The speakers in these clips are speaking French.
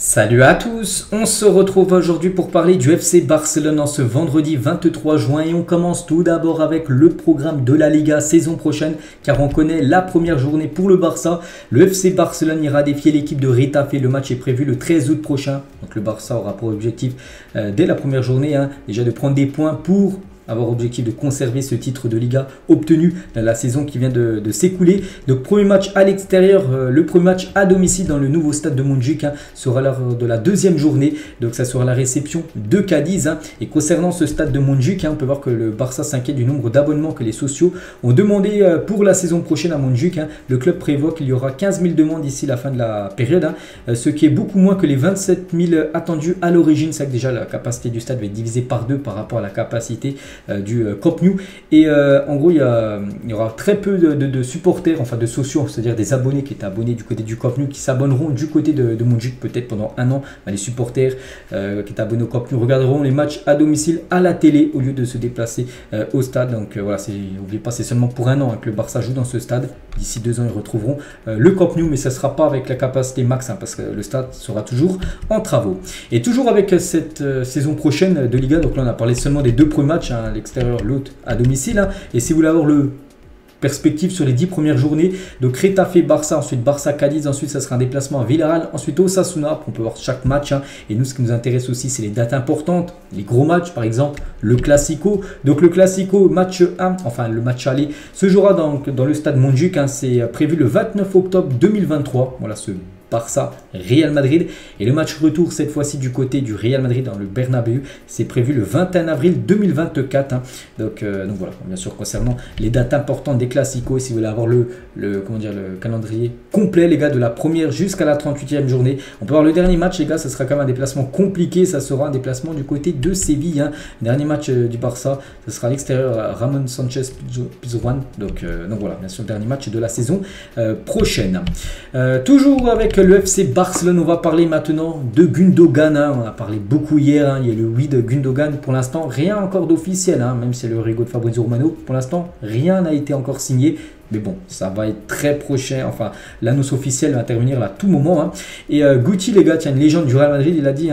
Salut à tous, on se retrouve aujourd'hui pour parler du FC Barcelone en ce vendredi 23 juin et on commence tout d'abord avec le programme de la Liga saison prochaine car on connaît la première journée pour le Barça. Le FC Barcelone ira défier l'équipe de Getafe, le match est prévu le 13 août prochain. Donc le Barça aura pour objectif dès la première journée déjà de prendre des points pour avoir objectif de conserver ce titre de Liga obtenu dans la saison qui vient de s'écouler. Donc premier match à l'extérieur, le premier match à domicile dans le nouveau stade de Montjuïc sera lors de la deuxième journée. Donc ça sera la réception de Cadiz. Et concernant ce stade de Montjuïc, on peut voir que le Barça s'inquiète du nombre d'abonnements que les sociaux ont demandé pour la saison prochaine à Montjuïc. Le club prévoit qu'il y aura 15 000 demandes d'ici la fin de la période, ce qui est beaucoup moins que les 27 000 attendus à l'origine. C'est vrai que déjà la capacité du stade va être divisée par deux par rapport à la capacité du Camp Nou et en gros il y aura très peu de supporters, enfin de sociaux, c'est-à-dire des abonnés qui étaient abonnés du côté du Camp Nou qui s'abonneront du côté de Montjuïc peut-être pendant un an. Les supporters qui étaient abonnés au Camp Nou regarderont les matchs à domicile à la télé au lieu de se déplacer au stade. Donc voilà, n'oubliez pas, c'est seulement pour un an que le Barça joue dans ce stade. D'ici 2 ans ils retrouveront le Camp Nou, mais ça ne sera pas avec la capacité max parce que le stade sera toujours en travaux. Et toujours avec cette saison prochaine de Liga, donc là on a parlé seulement des 2 premiers matchs, à l'extérieur, l'autre à domicile. Et si vous voulez avoir le perspective sur les 10 premières journées, donc Getafe, Barça, ensuite Barça, Cadiz, ensuite ça sera un déplacement à Villarreal, ensuite Osasuna, on peut voir chaque match. Et nous ce qui nous intéresse aussi c'est les dates importantes, les gros matchs, par exemple le Classico. Donc le Classico match 1, enfin le match aller, se jouera dans le stade Montjuïc, c'est prévu le 29 octobre 2023. Voilà ce Barça, Real Madrid. Et le match retour cette fois-ci du côté du Real Madrid dans le Bernabéu, c'est prévu le 21 avril 2024. Donc voilà, bien sûr concernant les dates importantes des Classicos, si vous voulez avoir le calendrier complet les gars de la première jusqu'à la 38e journée. On peut voir le dernier match les gars, ça sera quand même un déplacement compliqué, ça sera un déplacement du côté de Séville. Dernier match du Barça, ce sera à l'extérieur, Ramon Sanchez Pizjuan. Donc voilà, bien sûr le dernier match de la saison prochaine. Toujours avec le FC Barcelone, on va parler maintenant de Gundogan. On a parlé beaucoup hier, il y a le oui de Gundogan. Pour l'instant, rien encore d'officiel, même si c'est le rigot de Fabrizio Romano. Pour l'instant, rien n'a été encore signé. Mais bon, ça va être très prochain. Enfin, l'annonce officielle va intervenir à tout moment. Et Guti, les gars, tiens, une légende du Real Madrid, il a dit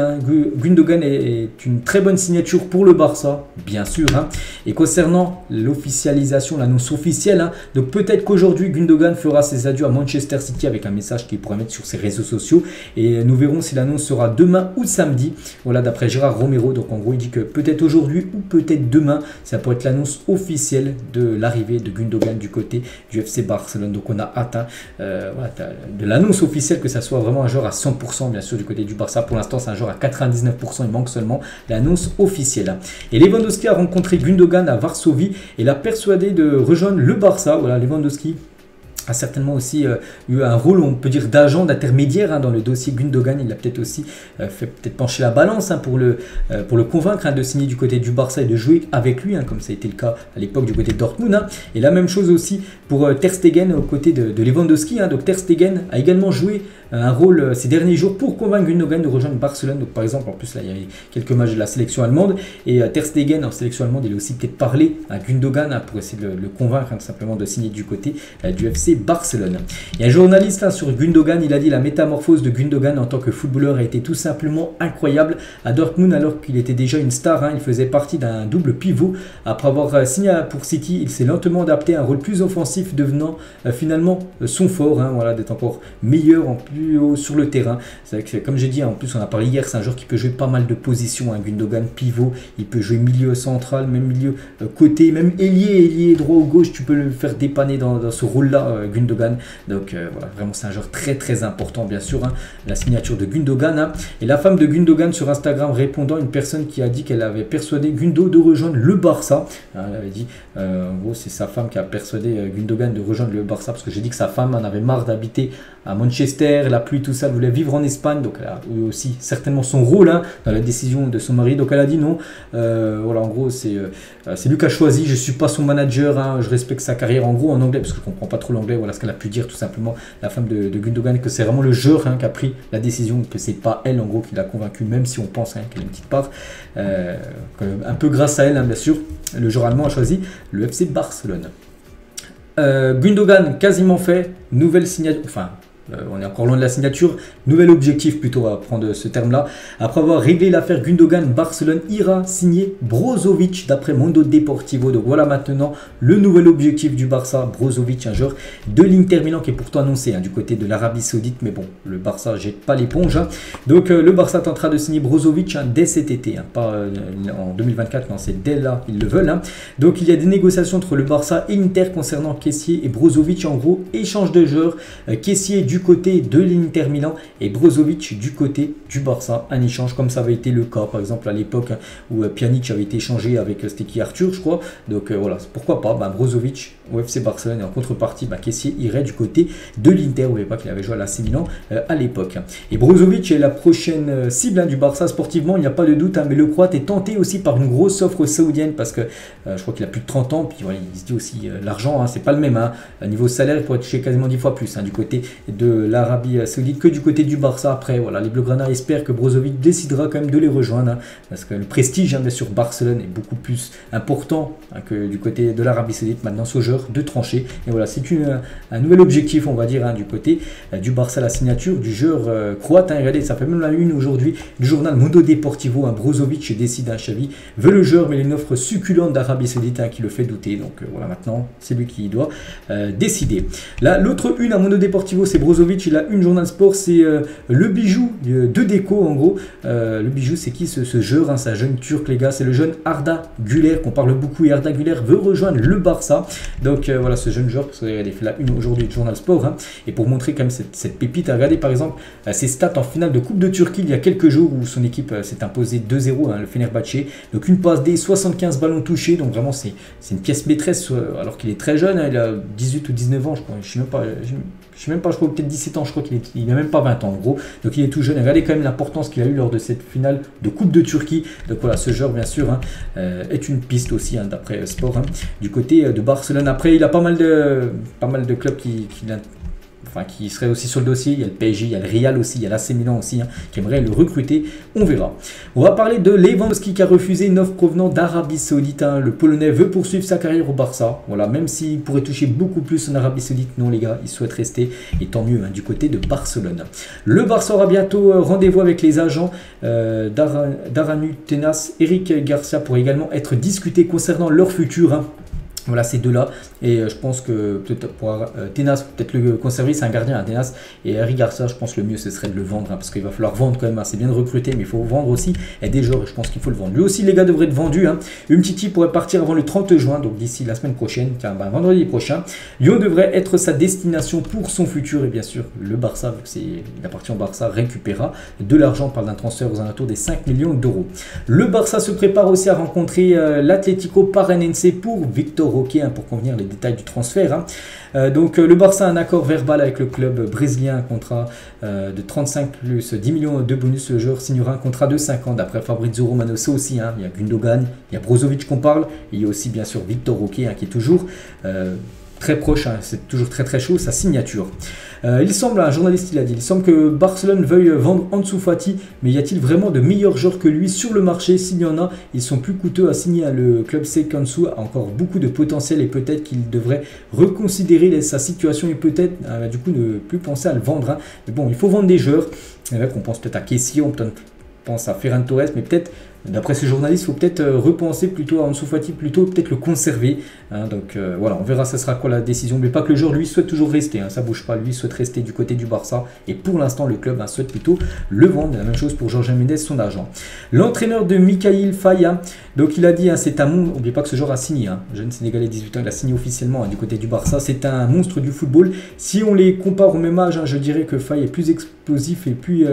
Gundogan est une très bonne signature pour le Barça, bien sûr. Et concernant l'officialisation, l'annonce officielle, donc peut-être qu'aujourd'hui, Gundogan fera ses adieux à Manchester City avec un message qu'il pourra mettre sur ses réseaux sociaux. Et nous verrons si l'annonce sera demain ou samedi. Voilà, d'après Gérard Romero. Donc en gros, il dit que peut-être aujourd'hui ou peut-être demain, ça pourrait être l'annonce officielle de l'arrivée de Gundogan du côté du FC Barcelone. Donc on a atteint de l'annonce officielle que ça soit vraiment un joueur à 100% bien sûr du côté du Barça. Pour l'instant c'est un joueur à 99%, il manque seulement l'annonce officielle. Et Lewandowski a rencontré Gundogan à Varsovie et l'a persuadé de rejoindre le Barça. Voilà, Lewandowski a certainement aussi eu un rôle, on peut dire, d'agent, d'intermédiaire dans le dossier Gundogan. Il a peut-être aussi fait pencher la balance pour le convaincre de signer du côté du Barça et de jouer avec lui, comme ça a été le cas à l'époque du côté de Dortmund. Et la même chose aussi pour Ter Stegen aux côtés de Lewandowski. Donc Ter Stegen a également joué un rôle ces derniers jours pour convaincre Gundogan de rejoindre Barcelone. Donc par exemple, en plus là il y a quelques matchs de la sélection allemande et Ter Stegen en sélection allemande, il a aussi peut-être parlé à Gundogan pour essayer de le convaincre simplement de signer du côté du FC Barcelone. Il y a un journaliste sur Gundogan, il a dit la métamorphose de Gundogan en tant que footballeur a été tout simplement incroyable à Dortmund alors qu'il était déjà une star. Il faisait partie d'un double pivot. Après avoir signé pour City, il s'est lentement adapté à un rôle plus offensif, devenant finalement son fort. Voilà, d'être encore meilleur en plus haut sur le terrain. C'est vrai que comme j'ai dit, en plus on a parlé hier, c'est un joueur qui peut jouer pas mal de positions. Gundogan pivot, il peut jouer milieu central, même milieu côté, même ailier droit ou gauche. Tu peux le faire dépanner dans ce rôle-là. Gundogan, donc voilà, vraiment c'est un joueur très très important bien sûr, la signature de Gundogan. Et la femme de Gundogan sur Instagram répondant à une personne qui a dit qu'elle avait persuadé Gundo de rejoindre le Barça. Elle avait dit, en gros c'est sa femme qui a persuadé Gundogan de rejoindre le Barça parce que j'ai dit que sa femme en avait marre d'habiter à Manchester, la pluie tout ça, elle voulait vivre en Espagne, donc elle a eu aussi certainement son rôle dans la décision de son mari, donc elle a dit non, voilà en gros c'est lui qui a choisi, je suis pas son manager, je respecte sa carrière en gros en anglais parce que je comprends pas trop l'anglais. Voilà ce qu'elle a pu dire tout simplement, la femme de Gundogan, que c'est vraiment le joueur qui a pris la décision, que c'est pas elle en gros qui l'a convaincu, même si on pense qu'elle a une petite part, un peu grâce à elle bien sûr, le joueur allemand a choisi le FC Barcelone. Gundogan quasiment fait, nouvelle signature, enfin on est encore loin de la signature. Nouvel objectif plutôt à prendre ce terme-là. Après avoir réglé l'affaire Gundogan, Barcelone ira signer Brozovic d'après Mundo Deportivo. Donc voilà maintenant le nouvel objectif du Barça. Brozovic, un joueur de l'Inter Milan qui est pourtant annoncé du côté de l'Arabie Saoudite. Mais bon, le Barça jette pas l'éponge. Donc le Barça tentera de signer Brozovic dès cet été. Pas en 2024, non, c'est dès là qu'ils le veulent. Donc il y a des négociations entre le Barça et l'Inter concernant Kessié et Brozovic. En gros, échange de joueurs. Kessié du côté de l'Inter Milan et Brozovic du côté du Barça. Un échange comme ça avait été le cas par exemple à l'époque où Pjanic avait été échangé avec c'était Arthur je crois. Donc voilà, pourquoi pas Brozovic au FC Barcelone et en contrepartie Kessié irait du côté de l'Inter. Vous voyez pas qu'il avait joué à l'AC Milan à l'époque. Et Brozovic est la prochaine cible du Barça sportivement, il n'y a pas de doute, mais le Croate est tenté aussi par une grosse offre saoudienne parce que je crois qu'il a plus de 30 ans, puis voilà, il se dit aussi l'argent, c'est pas le même. Niveau salaire, il pourrait toucher quasiment 10 fois plus du côté de l'Arabie Saoudite que du côté du Barça. Après, voilà, les Blaugrana espèrent que Brozovic décidera quand même de les rejoindre parce que le prestige bien sûr Barcelone est beaucoup plus important que du côté de l'Arabie Saoudite. Maintenant, ce joueur de trancher. Et voilà, c'est un nouvel objectif, on va dire, du côté du Barça, la signature du joueur croate. Regardez, ça fait même la une aujourd'hui du journal Mundo Deportivo. Brozovic décide, Xavi veut le joueur, mais il a une offre succulente d'Arabie Saoudite qui le fait douter. Donc voilà, maintenant, c'est lui qui doit décider. Là, l'autre une à Mundo Deportivo, c'est Brozovic. Il a une journal sport, c'est le bijou de déco, en gros. Le bijou, c'est qui ce joueur, c'est un jeune turc, les gars, c'est le jeune Arda Güler, qu'on parle beaucoup, et Arda Güler veut rejoindre le Barça. Donc voilà, ce jeune joueur, parce qu'il a fait la une aujourd'hui du journal sport, et pour montrer quand même cette pépite, regardez par exemple ses stats en finale de Coupe de Turquie il y a quelques jours où son équipe s'est imposée 2-0, le Fenerbahçe. Donc une passe D, 75 ballons touchés, donc vraiment c'est une pièce maîtresse alors qu'il est très jeune, il a 18 ou 19 ans, je crois, je sais même pas, je crois peut-être 17 ans, je crois qu'il n'a même pas 20 ans en gros, donc il est tout jeune. Regardez quand même l'importance qu'il a eu lors de cette finale de Coupe de Turquie. Donc voilà, ce joueur bien sûr est une piste aussi d'après Sport du côté de Barcelone. Après il a pas mal de clubs qui seraient aussi sur le dossier. Il y a le PSG, il y a le Real aussi, il y a l'AC Milan aussi qui aimerait le recruter. On verra. On va parler de Lewandowski qui a refusé une offre provenant d'Arabie Saoudite. Le Polonais veut poursuivre sa carrière au Barça. Voilà, même s'il pourrait toucher beaucoup plus en Arabie Saoudite, non les gars, il souhaite rester et tant mieux du côté de Barcelone. Le Barça aura bientôt rendez-vous avec les agents d'Aranu Tenas, Eric Garcia pour également être discutés concernant leur futur. Voilà ces deux-là, et je pense que peut-être pour Tenas, peut-être le conserver, c'est un gardien à Tenas, et Eric Garcia, je pense que le mieux ce serait de le vendre, parce qu'il va falloir vendre quand même, c'est bien de recruter, mais il faut vendre aussi, et des joueurs, et je pense qu'il faut le vendre. Lui aussi, les gars devraient être vendus. Umtiti pourrait partir avant le 30 juin, donc d'ici la semaine prochaine, vendredi prochain. Lyon devrait être sa destination pour son futur, et bien sûr, le Barça, vu qu'il appartient au Barça, récupérera de l'argent, on parle d'un transfert aux alentours des 5 millions d'euros. Le Barça se prépare aussi à rencontrer l'Atlético Paranense pour Victor Roque pour convenir les détails du transfert. Donc le Barça a un accord verbal avec le club brésilien, un contrat de 35 plus 10 millions de bonus. Le joueur signera un contrat de 5 ans d'après Fabrizio Romano. Ça aussi, il y a Gundogan, il y a Brozovic qu'on parle, et il y a aussi bien sûr Victor Roque qui est toujours très proche, c'est toujours très chaud sa signature. Il semble, un journaliste il a dit, il semble que Barcelone veuille vendre Ansu Fati, mais y a-t-il vraiment de meilleurs joueurs que lui sur le marché? S'il y en a, ils sont plus coûteux à signer. Le club sait qu'Ansu a encore beaucoup de potentiel et peut-être qu'il devrait reconsidérer sa situation et peut-être du coup ne plus penser à le vendre. Mais bon, il faut vendre des joueurs. On pense peut-être à Kessié, on pense à Ferran Torres, mais peut-être d'après ce journaliste, il faut peut-être repenser plutôt à Ansu Fati, plutôt peut-être le conserver. Donc voilà, on verra ce sera quoi la décision. Mais pas que le joueur, lui, souhaite toujours rester. Ça bouge pas, lui souhaite rester du côté du Barça. Et pour l'instant, le club souhaite plutôt le vendre. La même chose pour Jorge Mendes, son agent. L'entraîneur de Mikayil Faye, donc il a dit, c'est un monstre. N'oubliez pas que ce joueur a signé. Jeune Sénégalais, 18 ans, il a signé officiellement du côté du Barça. C'est un monstre du football. Si on les compare au même âge, je dirais que Faye est plus explosif et plus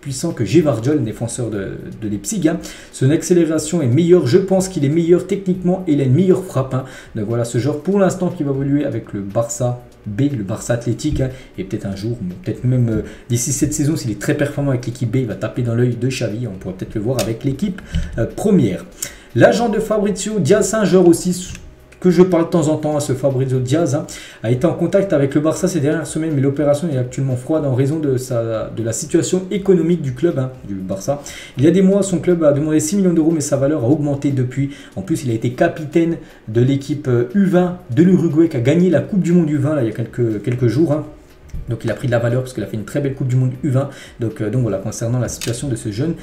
puissant que Gvardiol, défenseur de Leipzig. Son accélération est meilleure, je pense qu'il est meilleur techniquement et il a une meilleure frappe. Donc voilà ce joueur pour l'instant qui va évoluer avec le Barça B, le Barça Athlétique, et peut-être un jour, peut-être même d'ici cette saison, s'il est très performant avec l'équipe B, il va taper dans l'œil de Xavi, on pourrait peut-être le voir avec l'équipe première. L'agent de Fabrizio Diaz, un joueur aussi que je parle de temps en temps, ce Fabrizio Diaz, a été en contact avec le Barça ces dernières semaines, mais l'opération est actuellement froide en raison de la situation économique du club, du Barça. Il y a des mois, son club a demandé 6 millions d'euros, mais sa valeur a augmenté depuis. En plus, il a été capitaine de l'équipe U20 de l'Uruguay qui a gagné la Coupe du Monde U20 là, il y a quelques jours. Donc il a pris de la valeur parce qu'il a fait une très belle Coupe du Monde U20. Donc voilà, concernant la situation de ce jeune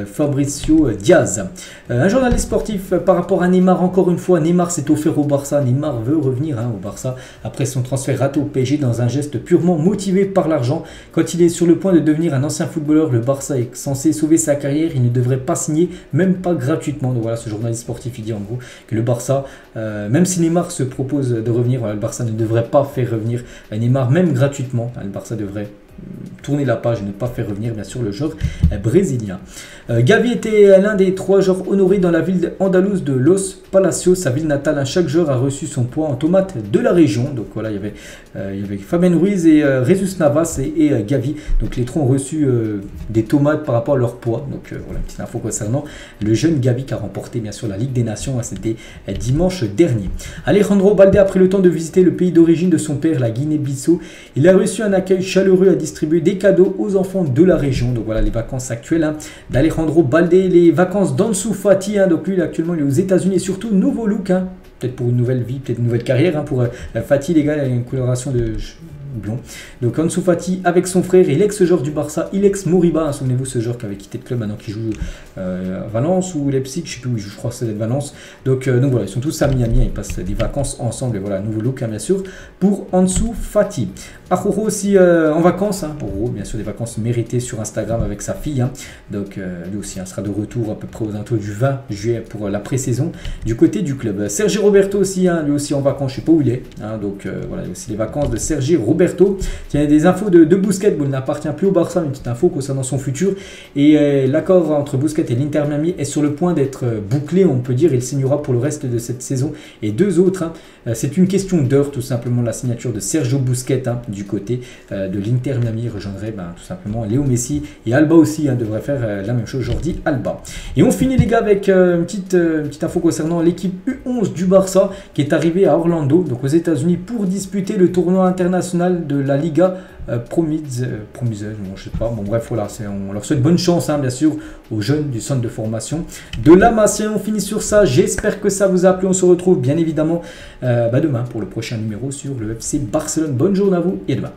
Fabricio Diaz. Un journaliste sportif par rapport à Neymar, encore une fois, Neymar s'est offert au Barça. Neymar veut revenir au Barça après son transfert raté au PSG dans un geste purement motivé par l'argent. Quand il est sur le point de devenir un ancien footballeur, le Barça est censé sauver sa carrière. Il ne devrait pas signer, même pas gratuitement. Donc voilà, ce journaliste sportif, il dit en gros que le Barça, même si Neymar se propose de revenir, voilà, le Barça ne devrait pas faire revenir Neymar, même gratuitement. Le Barça devrait tourner la page et ne pas faire revenir bien sûr le joueur brésilien. Gavi était l'un des 3 joueurs honorés dans la ville andalouse de Los Palacios, sa ville natale. Chaque joueur a reçu son poids en tomates de la région. Donc voilà, il y avait Fabien Ruiz et Jesus Navas et Gavi. Donc les 3 ont reçu des tomates par rapport à leur poids. Donc voilà, une petite info concernant le jeune Gavi qui a remporté bien sûr la Ligue des Nations. C'était dimanche dernier. Alejandro Balde, après le temps de visiter le pays d'origine de son père, la Guinée-Bissau, il a reçu un accueil chaleureux à distribuer des cadeaux aux enfants de la région. Donc voilà les vacances actuelles d'Alejandro Balde, les vacances d'Ansu Fati. Donc lui actuellement il est aux États-Unis et surtout nouveau look, peut-être pour une nouvelle vie, peut-être une nouvelle carrière pour Fati, les gars, il a une coloration de blond. Donc Ansu Fati avec son frère et l'ex-joueur du Barça, Ilex Moriba, souvenez-vous ce joueur qui avait quitté le club maintenant qui joue à Valence ou Leipzig, je sais plus où il joue, je crois que c'est Valence. Donc voilà, ils sont tous à Miami, ils passent des vacances ensemble et voilà, nouveau look bien sûr pour Ansu Fati. Arrojo aussi en vacances, Arrojo, bien sûr des vacances méritées sur Instagram avec sa fille, donc lui aussi sera de retour à peu près aux alentours du 20 juillet pour la pré-saison du côté du club. Sergi Roberto aussi, lui aussi en vacances, je sais pas où il est, donc voilà, il y a aussi les vacances de Sergi Roberto. Il y a des infos de Busquets, il n'appartient plus au Barça, mais une petite info concernant son futur. Et l'accord entre Busquets et l'Inter Miami est sur le point d'être bouclé, on peut dire. Il signera pour le reste de cette saison et 2 autres. C'est une question d'heure, tout simplement, la signature de Sergio Busquets du côté de l'Inter Miami. Il rejoindrait tout simplement Léo Messi et Alba aussi devrait faire la même chose, Jordi Alba. Et on finit les gars avec une petite info concernant l'équipe U11 du Barça qui est arrivée à Orlando, donc aux États-Unis, pour disputer le tournoi international de la Liga promise, bon, je sais pas, bon bref voilà, on leur souhaite bonne chance bien sûr aux jeunes du centre de formation de la Massien. On finit sur ça, j'espère que ça vous a plu, on se retrouve bien évidemment demain pour le prochain numéro sur le FC Barcelone. Bonne journée à vous et à demain.